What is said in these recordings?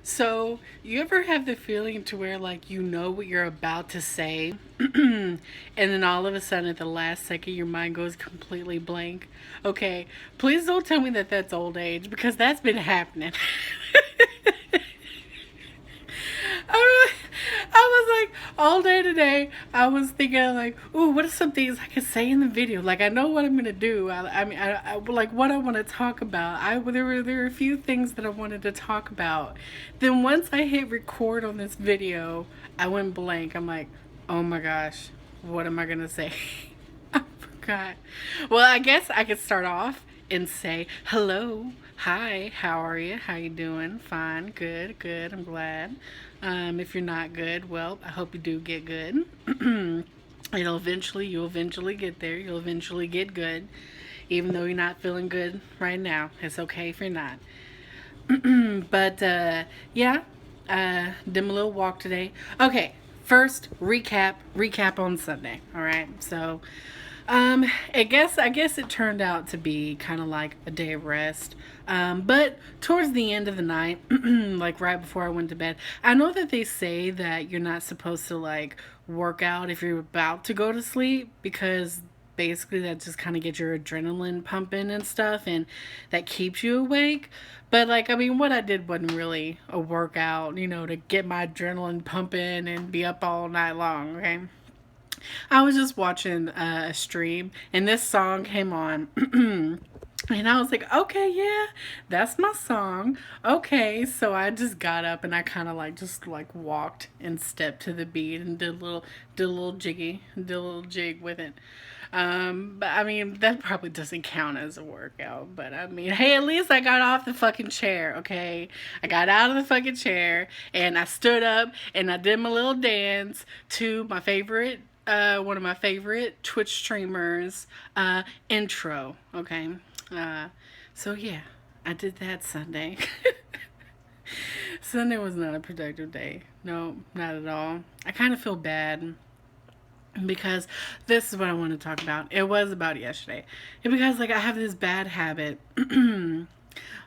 So, you ever have the feeling to where, like, you know what you're about to say, and then all of a sudden, at the last second, your mind goes completely blank? Okay, please don't tell me that that's old age, because that's been happening. I, I was like, all day today, I was thinking, like, ooh, what are some things I could say in the video? Like, I know what I'm going to do. I like what I want to talk about. There were a few things that I wanted to talk about. Then once I hit record on this video, I went blank. I'm like, oh my gosh, what am I going to say? I forgot. Well, I guess I could start off and say, hello, hi, how are you? How you doing? Fine, good, good. I'm glad. If you're not good, well, I hope you do get good. You'll eventually get there. You'll eventually get good, even though you're not feeling good right now. It's okay if you're not. But yeah, did my little walk today. Okay, first recap on Sunday. All right, so I guess it turned out to be kind of like a day of rest. But towards the end of the night, like right before I went to bed, I know that they say that you're not supposed to like work out if you're about to go to sleep because basically that just kind of gets your adrenaline pumping and stuff and that keeps you awake. But like, I mean, what I did wasn't really a workout, to get my adrenaline pumping and be up all night long. Okay, I was just watching a stream and this song came on. And I was like, okay, yeah, that's my song. Okay, so I just got up and I kind of like just like walked and stepped to the beat and did a little jig with it. But I mean, that probably doesn't count as a workout. But I mean, hey, at least I got off the fucking chair, okay? I got out of the fucking chair and I stood up and I did my little dance to my favorite one of my favorite Twitch streamers intro. Okay, uh, so yeah, I did that Sunday. Sunday was not a productive day. No, not at all. I kind of feel bad because this is what I want to talk about. It was about yesterday. And because like I have this bad habit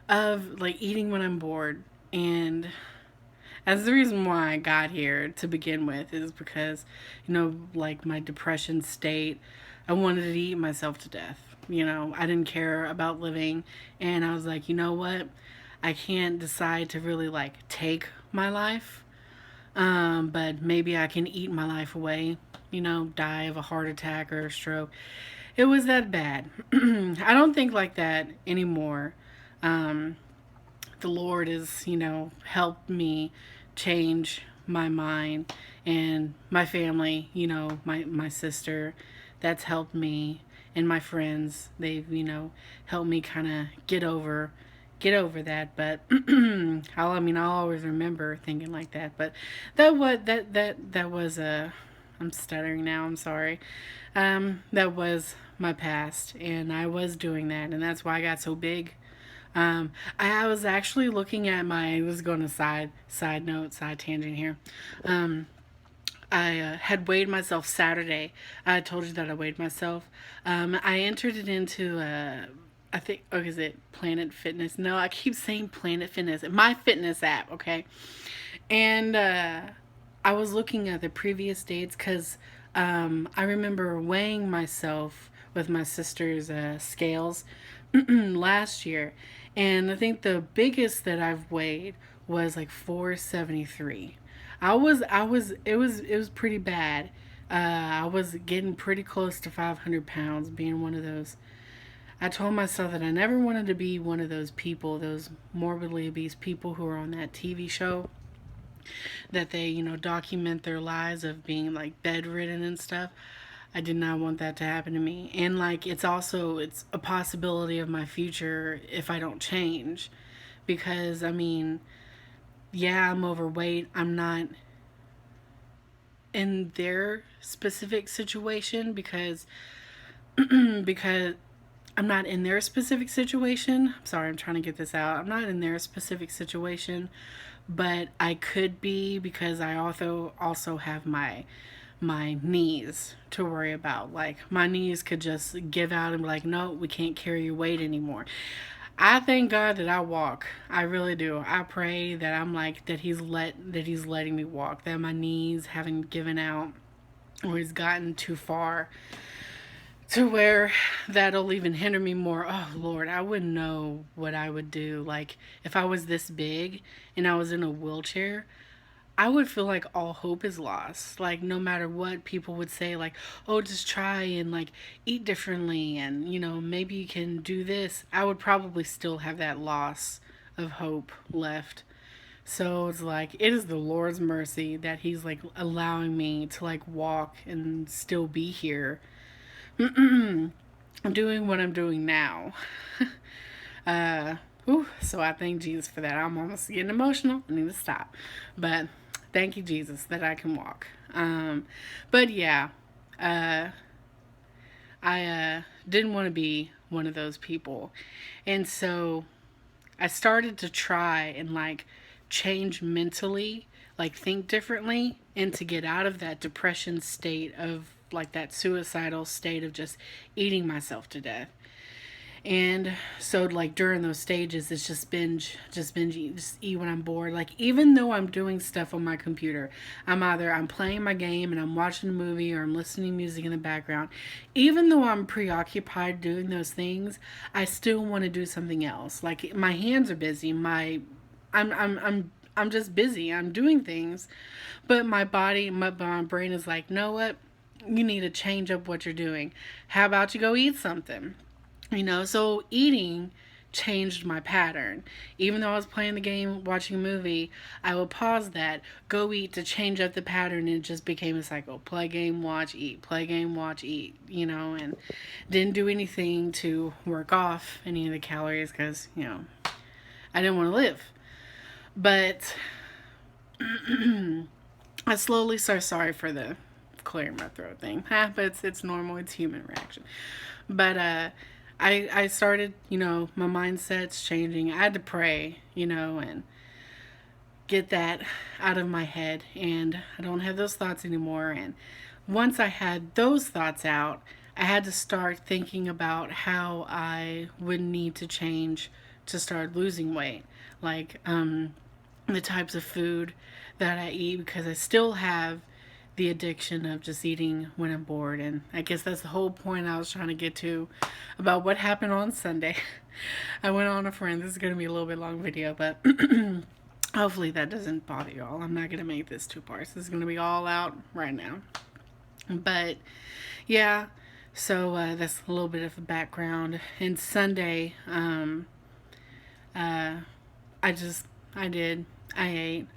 of like eating when I'm bored, and as the reason why I got here to begin with is because, like my depression state, I wanted to eat myself to death. I didn't care about living. And I was like, you know what? I can't decide to really like take my life. But maybe I can eat my life away, die of a heart attack or a stroke. It was that bad. I don't think like that anymore. Um, the Lord has, helped me change my mind and my family, my sister, that's helped me and my friends. They've, helped me kind of get over that. But I'll always remember thinking like that. But that was a I'm stuttering now, I'm sorry. That was my past and I was doing that and that's why I got so big. I was actually looking at my. Let's go on a side note, side tangent here. Um, I had weighed myself Saturday. I told you that I weighed myself. I entered it into. I think. Oh, is it Planet Fitness? No, I keep saying Planet Fitness. My fitness app. Okay, and I was looking at the previous dates because I remember weighing myself with my sister's scales last year, and I think the biggest that I've weighed was like 473. It was pretty bad. I was getting pretty close to 500 pounds, being one of those. I told myself that I never wanted to be one of those people, those morbidly obese people who are on that TV show that they, document their lives of being like bedridden and stuff. I did not want that to happen to me. And like it's a possibility of my future if I don't change. Because I mean, yeah, I'm overweight. I'm not in their specific situation because I'm not in their specific situation. I'm sorry, I'm trying to get this out. I'm not in their specific situation, but I could be because I also have my knees to worry about. Like my knees could just give out and be like, no, we can't carry your weight anymore. I thank God that I walk. I really do. I pray that I'm like that he's letting me walk. That my knees haven't given out or he's gotten too far to where that'll even hinder me more. Oh Lord, I wouldn't know what I would do. Like if I was this big and I was in a wheelchair, I would feel like all hope is lost. Like no matter what people would say, like, oh, just try and like eat differently and maybe you can do this. I would probably still have that loss of hope left. So it's like it is the Lord's mercy that He's like allowing me to like walk and still be here. I'm doing what I'm doing now. uh so I thank Jesus for that. I'm almost getting emotional. I need to stop. But thank you, Jesus, that I can walk. But yeah, uh, I didn't want to be one of those people. And so I started to try and like change mentally, like think differently, and to get out of that depression state of like that suicidal state of just eating myself to death. And so like during those stages it's just binge eat, just eat when I'm bored. Like even though I'm doing stuff on my computer, I'm playing my game and I'm watching a movie or I'm listening to music in the background. Even though I'm preoccupied doing those things, I still want to do something else. Like my hands are busy, I'm just busy. I'm doing things, but my brain is like, know what? You need to change up what you're doing. How about you go eat something? So eating changed my pattern. Even though I was playing the game, watching a movie, I would pause that, go eat to change up the pattern, and it just became a cycle. Play game, watch, eat. Play game, watch, eat. And didn't do anything to work off any of the calories because, I didn't want to live. But I slowly started, sorry for the clearing my throat thing. But it's normal, it's human reaction. But I started, my mindset's changing. I had to pray, and get that out of my head. And I don't have those thoughts anymore. And once I had those thoughts out, I had to start thinking about how I would need to change to start losing weight. Like the types of food that I eat because I still have the addiction of just eating when I'm bored. And I guess that's the whole point I was trying to get to about what happened on Sunday. I went on a friend. This is going to be a little bit long video, but hopefully that doesn't bother you all. I'm not going to make this two parts. This is going to be all out right now. But yeah, so that's a little bit of a background. And Sunday, I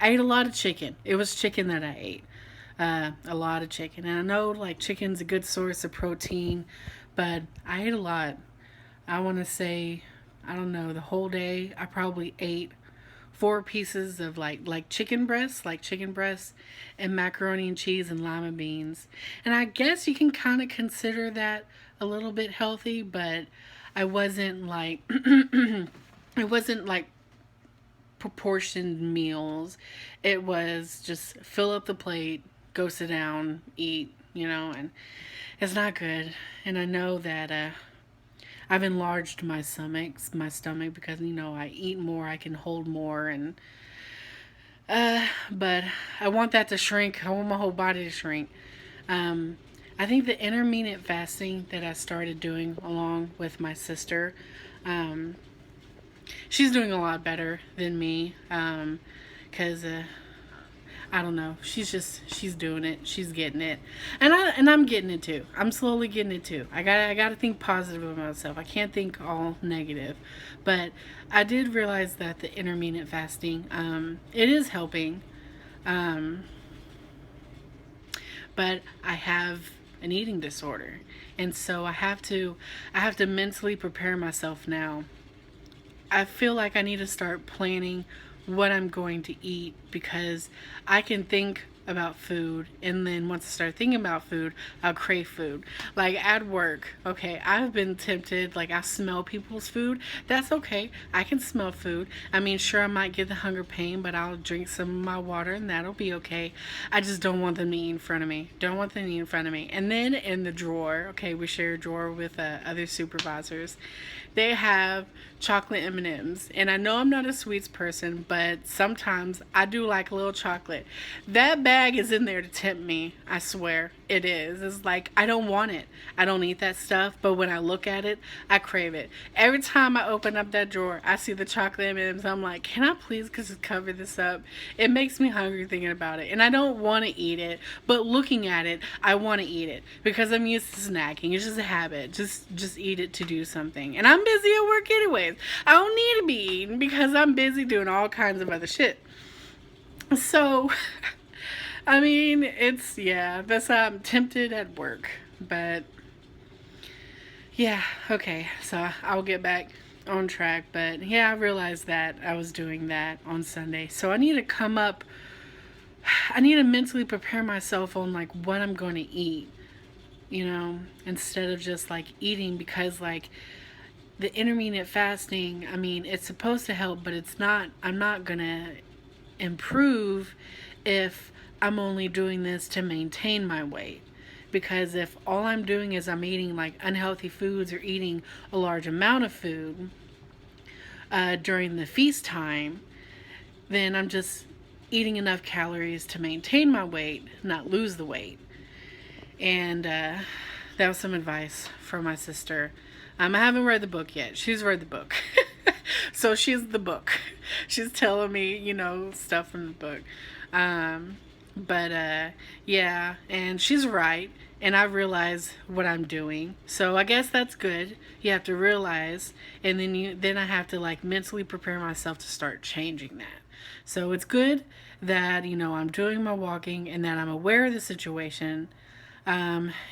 ate a lot of chicken. It was chicken that I ate. A lot of chicken. And I know like chicken's a good source of protein, but I ate a lot. I want to say, I don't know, the whole day I probably ate 4 pieces of like chicken breasts and macaroni and cheese and lima beans. And I guess you can kind of consider that a little bit healthy, but I wasn't like it wasn't like proportioned meals. It was just fill up the plate, go sit down, eat, and it's not good. And I know that I've enlarged my stomach because I eat more, I can hold more, and but I want that to shrink. I want my whole body to shrink. I think the intermittent fasting that I started doing along with my sister, she's doing a lot better than me, because I don't know. She's doing it. She's getting it, and I'm getting it too. I'm slowly getting it too. I gotta think positive about myself. I can't think all negative, but I did realize that the intermittent fasting, it is helping, but I have an eating disorder, and so I have to mentally prepare myself now. I feel like I need to start planning what I'm going to eat because I can think about food, and then once I start thinking about food, I'll crave food. Like at work, okay, I've been tempted, like I smell people's food. That's okay. I can smell food. I mean, sure, I might get the hunger pain, but I'll drink some of my water and that'll be okay. I just don't want them to eat in front of me. Don't want them to eat in front of me. And then in the drawer, okay, we share a drawer with other supervisors. They have chocolate M&Ms, and I know I'm not a sweets person, but sometimes I do like a little chocolate. That bag is in there to tempt me. I swear it is. It's like I don't want it. I don't eat that stuff, but when I look at it, I crave it. Every time I open up that drawer, I see the chocolate M&Ms. I'm like, can I please just cover this up? It makes me hungry thinking about it, and I don't want to eat it, but looking at it, I want to eat it because I'm used to snacking. It's just a habit. Just eat it to do something, and I'm busy at work anyways. I don't need to be eating because I'm busy doing all kinds of other shit. So, I mean, yeah, that's how I'm tempted at work. But, yeah, okay, so I'll get back on track. But, yeah, I realized that I was doing that on Sunday. So I need to I need to mentally prepare myself on, like, what I'm going to eat, instead of just, like, eating because, like, the intermittent fasting, I mean, it's supposed to help, but I'm not gonna improve if I'm only doing this to maintain my weight. Because if all I'm doing is I'm eating like unhealthy foods or eating a large amount of food during the feast time, then I'm just eating enough calories to maintain my weight, not lose the weight. And that was some advice from my sister. I haven't read the book yet. She's read the book. So she's the book. She's telling me, stuff from the book. But yeah, and she's right. And I realize what I'm doing. So I guess that's good. You have to realize, and then I have to like mentally prepare myself to start changing that. So it's good that, I'm doing my walking and that I'm aware of the situation.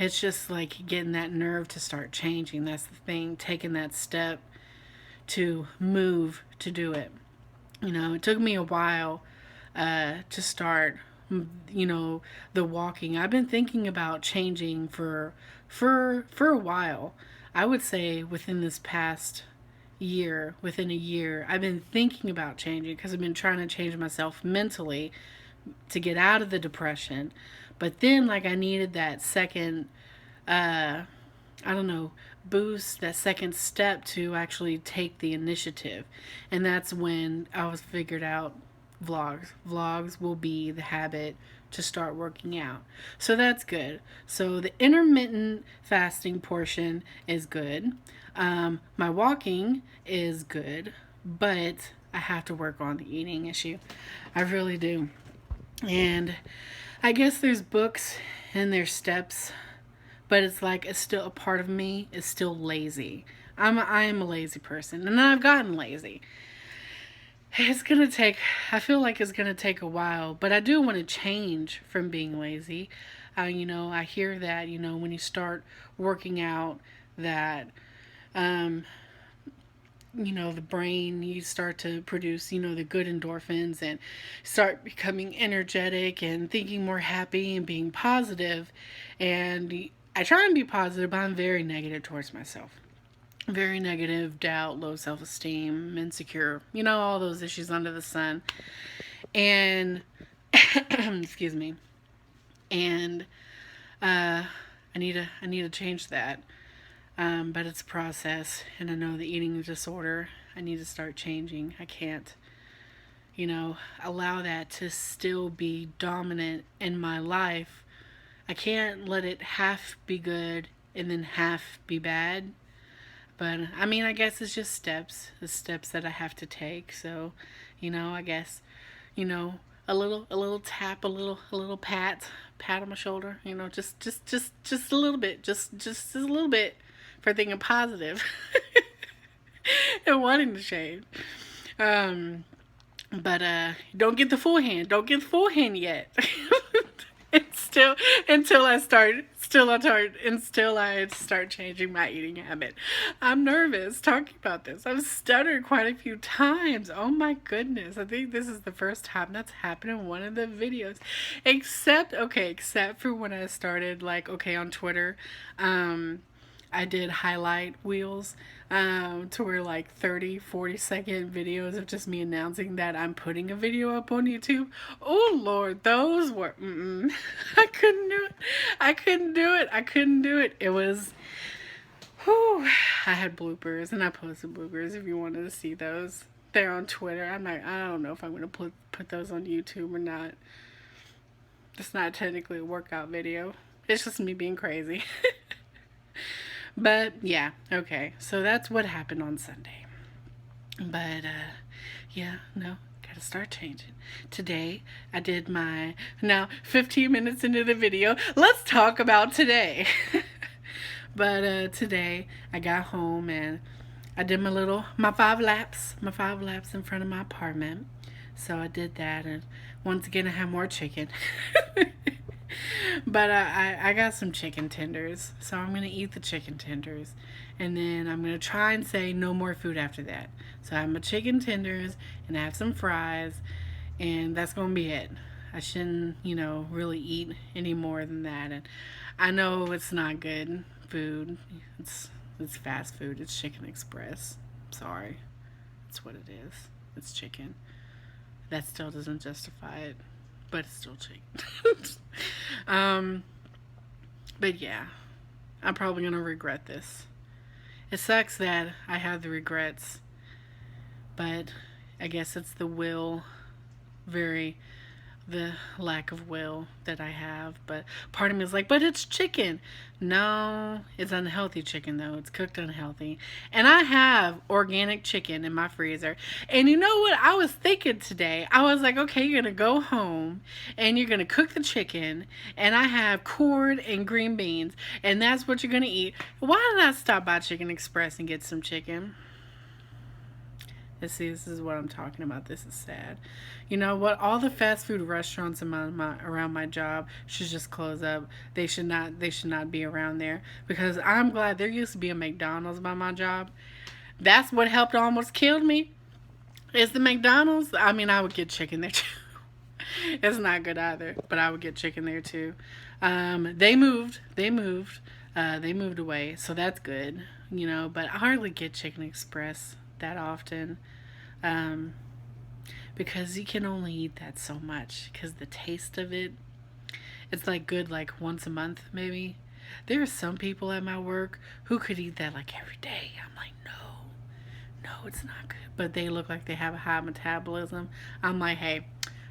It's just like getting that nerve to start changing. That's the thing, taking that step to move to do it. It took me a while to start, the walking. I've been thinking about changing for a while. I would say within this past within a year, I've been thinking about changing because I've been trying to change myself mentally to get out of the depression. But then, like, I needed that second, I don't know, boost, that second step to actually take the initiative. And that's when I was figured out vlogs. Vlogs will be the habit to start working out. So that's good. So the intermittent fasting portion is good. My walking is good, but I have to work on the eating issue. I really do. And I guess there's books and there's steps, but it's like it's still a part of me is still lazy. I am a lazy person, and I've gotten lazy. I feel like it's gonna take a while, but I do want to change from being lazy. I hear that, when you start working out, that the brain, you start to produce, the good endorphins and start becoming energetic and thinking more happy and being positive. And I try and be positive, but I'm very negative towards myself. Very negative, doubt, low self esteem, insecure, all those issues under the sun. And, excuse me. And I need to change that. But it's a process, and I know the eating disorder, I need to start changing. I can't, allow that to still be dominant in my life. I can't let it half be good and then half be bad. But I mean, I guess it's just the steps that I have to take. So, I guess, a little tap, a little pat on my shoulder, just a little bit, just a little bit, for thinking positive and wanting to change. But don't get the full hand. Don't get the full hand yet. It's still until I start Still I start changing my eating habit. I'm nervous talking about this. I've stuttered quite a few times. Oh my goodness. I think this is the first time that's happened in one of the videos. Except for when I started, like, okay, on Twitter. I did highlight wheels to where like 30-40 second videos of just me announcing that I'm putting a video up on YouTube. Oh Lord, those were I couldn't do it. I couldn't do it. I couldn't do it. It was whew. I had bloopers and I posted bloopers if you wanted to see those. They're on Twitter. I don't know if I'm gonna put those on YouTube or not. It's not technically a workout video. It's just me being crazy. But yeah, okay. So that's what happened on Sunday. But yeah, no, gotta start changing. Today I did now 15 minutes into the video, let's talk about today. But today I got home and I did my 5 laps in front of my apartment. So I did that, and once again I had more chicken. But I got some chicken tenders, so I'm going to eat the chicken tenders. And then I'm going to try and say no more food after that. So I have my chicken tenders, and I have some fries, and that's going to be it. I shouldn't, really eat any more than that. And I know it's not good food. It's fast food. It's Chicken Express. Sorry. That's what it is. It's chicken. That still doesn't justify it, but it's still chicken. But yeah, I'm probably gonna regret this. It sucks that I have the regrets, but I guess it's the lack of will that I have. But part of me is like, but it's chicken. No, it's unhealthy chicken though. It's cooked unhealthy. And I have organic chicken in my freezer. And you know what I was thinking today? I was like, okay, you're going to go home and you're going to cook the chicken. And I have corn and green beans. And that's what you're going to eat. Why did I stop by Chicken Express and get some chicken? See, this is what I'm talking about. This is sad. You know what? All the fast food restaurants around my job should just close up. They should not be around there, because I'm glad there used to be a McDonald's by my job. That's what helped almost kill me. Is the McDonald's? I mean, I would get chicken there too. It's not good either, but I would get chicken there too. They moved away, so that's good. But I hardly get Chicken Express that often, because you can only eat that so much, because the taste of it's like good like once a month maybe. There are some people at my work who could eat that like every day. I'm like, no, it's not good. But they look like they have a high metabolism. I'm like, hey,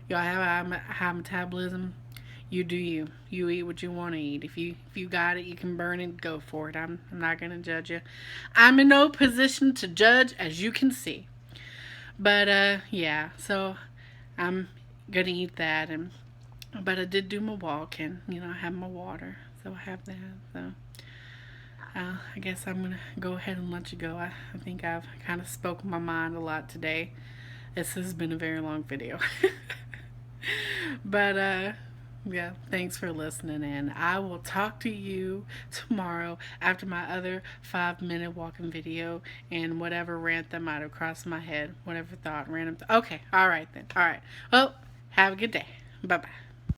y'all have a high metabolism, you do you eat what you want to eat. If you got it, you can burn it, go for it. I'm not gonna judge you. I'm in no position to judge, as you can see. But yeah, so I'm gonna eat that. But I did do my walk, and I have my water, so I have that. So I guess I'm gonna go ahead and let you go. I think I've kind of spoken my mind a lot today. This has been a very long video. But yeah, thanks for listening, and I will talk to you tomorrow after my other 5-minute walking video and whatever rant that might have crossed my head, whatever thought, random. Okay, all right then. All right. Well, have a good day. Bye-bye.